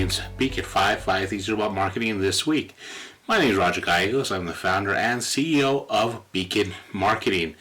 Marketing's Beacon 5 things about marketing this week. My name is Roger Gallegos. I'm the founder and CEO of Beacon Marketing.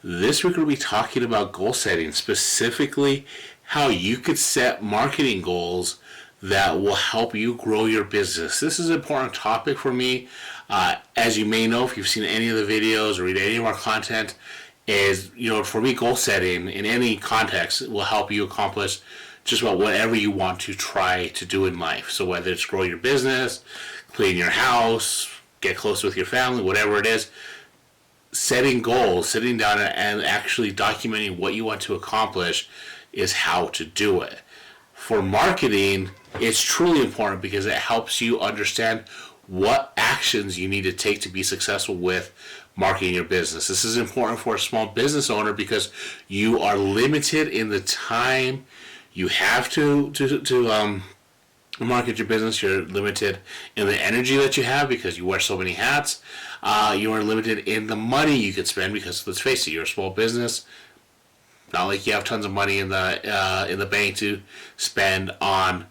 This week we'll be talking about goal setting, specifically how you could set marketing goals that will help you grow your business. This is an important topic for me. As you may know, if you've seen any of the videos or read any of our content, for me, goal setting in any context will help you accomplish just about whatever you want to try to do in life. So whether it's grow your business, clean your house, get close with your family, whatever it is, setting goals, sitting down and actually documenting what you want to accomplish is how to do it. For marketing, it's truly important because it helps you understand what actions you need to take to be successful with marketing your business. This is important for a small business owner because you are limited in the time you have to market your business. You're limited in the energy that you have because you wear so many hats. You are limited in the money you could spend because, let's face it, you're a small business. Not like you have tons of money in the bank to spend on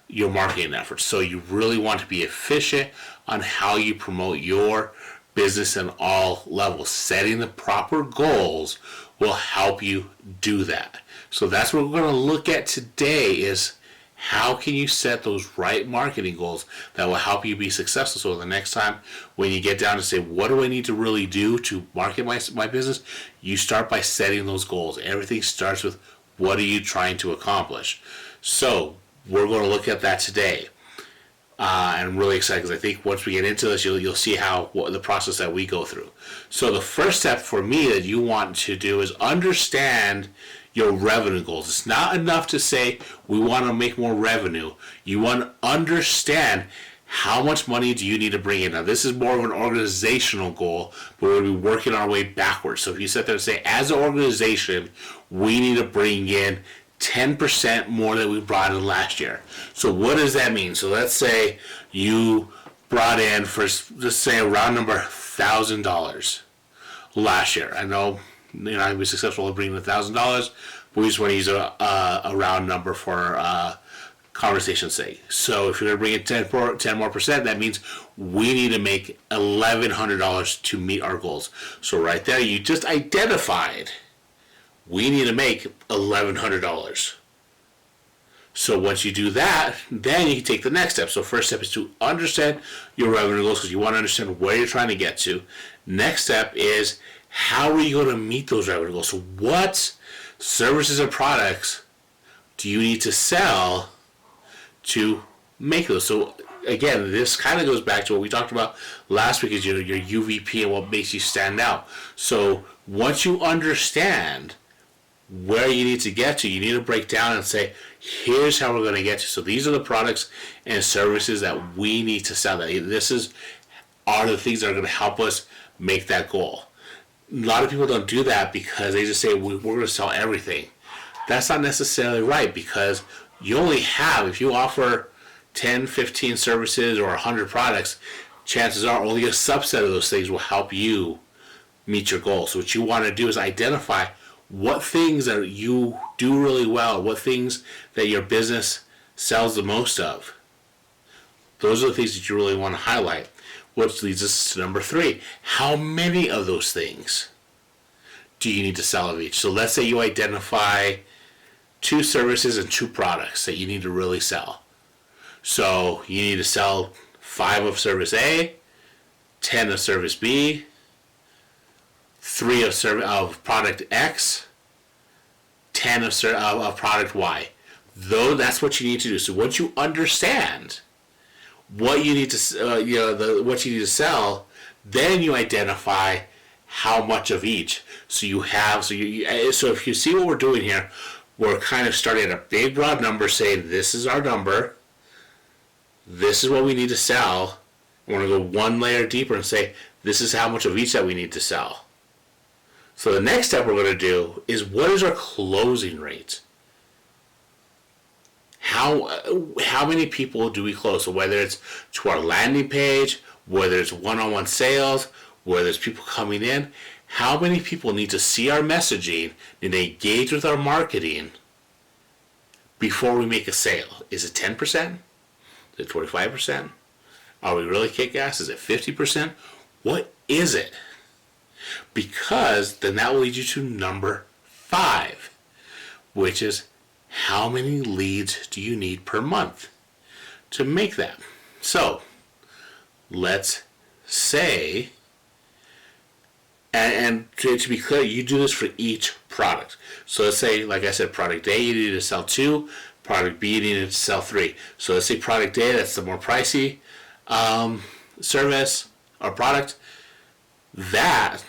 your marketing efforts. So you really want to be efficient on how you promote your business in all levels. Setting the proper goals will help you do that. So that's what we're going to look at today is how can you set those right marketing goals that will help you be successful. So the next time when you get down to say, what do I need to really do to market my business? You start by setting those goals. Everything starts with what are you trying to accomplish? So we're going to look at that today. And I'm really excited because I think once we get into this, you'll see the process that we go through. So the first step for me that you want to do is understand your revenue goals. It's not enough to say we want to make more revenue. You want to understand how much money do you need to bring in. Now this is more of an organizational goal, but we're going to be working our way backwards. So if you sit there and say, as an organization, we need to bring in 10% more than we brought in last year. So what does that mean? So let's say you brought in, let's say a round number, $1,000 last year. I know you're not going to be successful in bringing in $1,000, but we just want to use a round number for conversation's sake. So if you're going to bring in 10 more percent, that means we need to make $1,100 to meet our goals. So right there, you just identified we need to make $1,100. So once you do that, then you can take the next step. So first step is to understand your revenue goals because you want to understand where you're trying to get to. Next step is how are you going to meet those revenue goals? So what services or products do you need to sell to make those? So again, this kind of goes back to what we talked about last week is your UVP and what makes you stand out. So once you understand where you need to get to, you need to break down and say, here's how we're going to get to. So these are the products and services that we need to sell. Are the things that are going to help us make that goal. A lot of people don't do that because they just say, we're going to sell everything. That's not necessarily right because you only have, if you offer 10, 15 services or 100 products, chances are only a subset of those things will help you meet your goal. So what you want to do is identify what things that you do really well, what things that your business sells the most of. Those are the things that you really want to highlight. Which leads us to number 3. How many of those things do you need to sell of each? So let's say you identify 2 services and 2 products that you need to really sell. So you need to sell 5 of service A, 10 of service B, 3 of product X, 10 of product Y. Though that's what you need to do. So once you understand what you need to what you need to sell, then you identify how much of each. So if you see what we're doing here, we're kind of starting at a big broad number, saying this is our number, this is what we need to sell. I want to go one layer deeper and say this is how much of each that we need to sell. So the next step we're going to do is what is our closing rate? How many people do we close? So whether it's to our landing page, whether it's one-on-one sales, whether it's people coming in, how many people need to see our messaging and engage with our marketing before we make a sale? Is it 10%? Is it 25%? Are we really kick ass? Is it 50%? What is it? Because then that will lead you to number 5, which is how many leads do you need per month to make that? So let's say, and to be clear, you do this for each product. So let's say, like I said, product A, you need to sell 2. Product B, you need to sell 3. So let's say product A, that's the more pricey service or product. That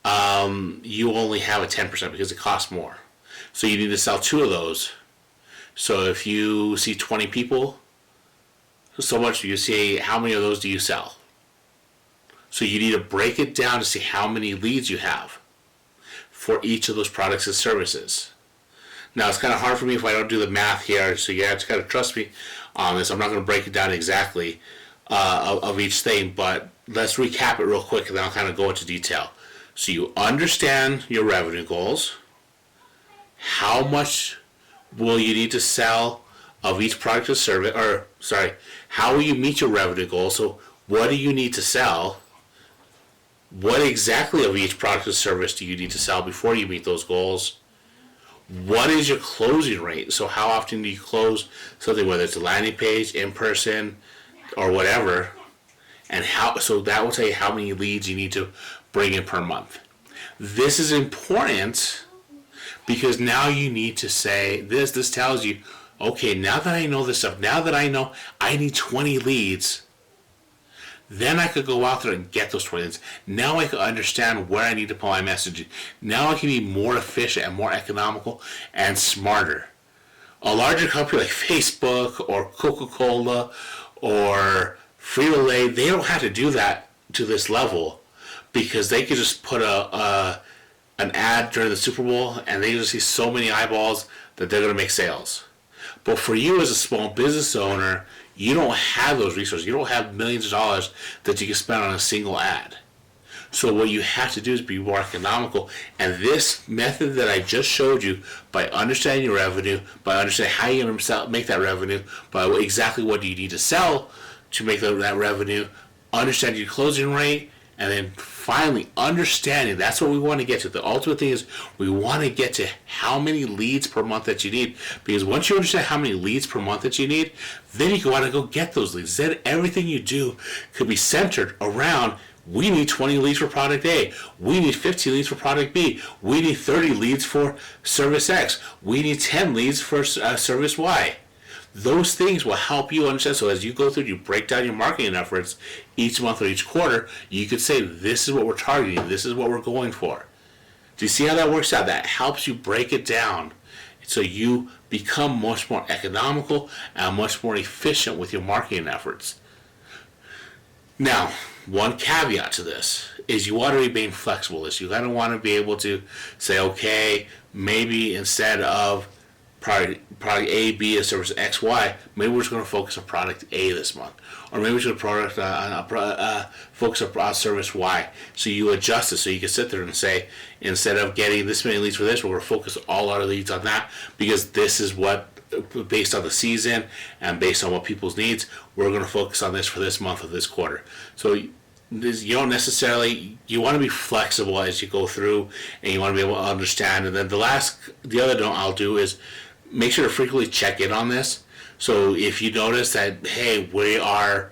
you only have a 10% because it costs more. So you need to sell 2 of those. So if you see 20 people, so much you see, how many of those do you sell? So you need to break it down to see how many leads you have for each of those products and services. Now it's kind of hard for me if I don't do the math here, so you have to kind of trust me on this. I'm not going to break it down exactly of each thing, but let's recap it real quick and then I'll kind of go into detail. So you understand your revenue goals. How much will you need to sell of each product or service, or sorry, how will you meet your revenue goals? So what do you need to sell? What exactly of each product or service do you need to sell before you meet those goals? What is your closing rate? So how often do you close something, whether it's a landing page, in person, or whatever? And how, so that will tell you how many leads you need to bring in per month. This is important because now you need to say this. This tells you, okay, now that I know this stuff, now that I know I need 20 leads, then I could go out there and get those 20 leads. Now I could understand where I need to put my messaging. Now I can be more efficient and more economical and smarter. A larger company like Facebook or Coca-Cola or Frito-Lay, they don't have to do that to this level because they could just put an ad during the Super Bowl and they just see so many eyeballs that they're going to make sales. But for you as a small business owner, you don't have those resources. You don't have millions of dollars that you can spend on a single ad. So what you have to do is be more economical. And this method that I just showed you, by understanding your revenue, by understanding how you're going to make that revenue, by exactly what do you need to sell to make that revenue, understanding your closing rate, and then finally understanding, that's what we want to get to. The ultimate thing is we want to get to how many leads per month that you need. Because once you understand how many leads per month that you need, then you can want to go get those leads. Then everything you do could be centered around, we need 20 leads for product A. We need 15 leads for product B. We need 30 leads for service X. We need 10 leads for service Y. Those things will help you understand. So as you go through, you break down your marketing efforts each month or each quarter, you could say, this is what we're targeting. This is what we're going for. Do you see how that works out? That helps you break it down so you become much more economical and much more efficient with your marketing efforts. Now, one caveat to this is you want to remain flexible. You kind of want to be able to say, okay, maybe instead of product A, B, or service X, Y, maybe we're just going to focus on product A this month. Or maybe we're going to focus on service Y. So you adjust it so you can sit there and say, instead of getting this many leads for this, we're going to focus all our leads on that because this is what, based on the season and based on what people's needs, we're going to focus on this for this month or this quarter. So you don't necessarily, you want to be flexible as you go through and you want to be able to understand. And then the other note I'll do is make sure to frequently check in on this. So if you notice that, hey, we're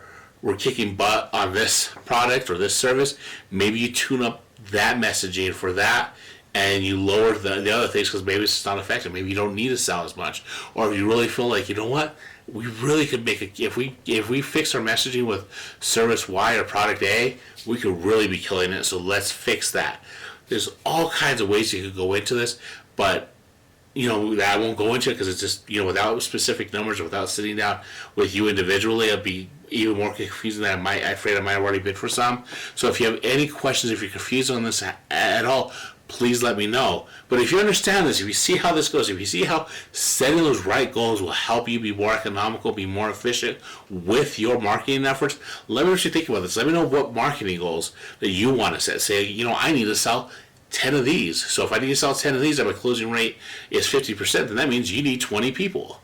kicking butt on this product or this service, maybe you tune up that messaging for that and you lower the other things because maybe it's not effective. Maybe you don't need to sell as much. Or if you really feel like, you know what, we really could make it, if we fix our messaging with service Y or product A, we could really be killing it. So let's fix that. There's all kinds of ways you could go into this, but I won't go into it because it's just, without specific numbers or without sitting down with you individually, it'll be even more confusing than I'm afraid I might have already been for some. So if you have any questions, if you're confused on this at all, please let me know. But if you understand this, if you see how this goes, if you see how setting those right goals will help you be more economical, be more efficient with your marketing efforts, let me know what you think about this. Let me know what marketing goals that you want to set. Say, I need to sell 10 of these. So if I need to sell 10 of these and my closing rate is 50%, then that means you need 20 people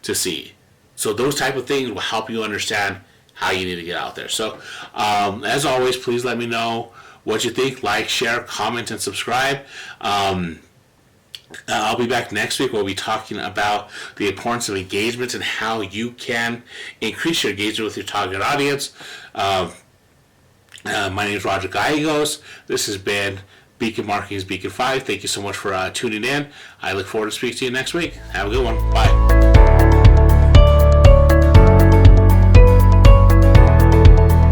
to see. So those type of things will help you understand how you need to get out there. So as always, please let me know what you think. Like, share, comment, and subscribe. I'll be back next week. We'll be talking about the importance of engagement and how you can increase your engagement with your target audience. My name is Roger Gallegos. This has been Beacon Marketing's Beacon 5. Thank you so much for tuning in. I look forward to speaking to you next week. Have a good one. Bye.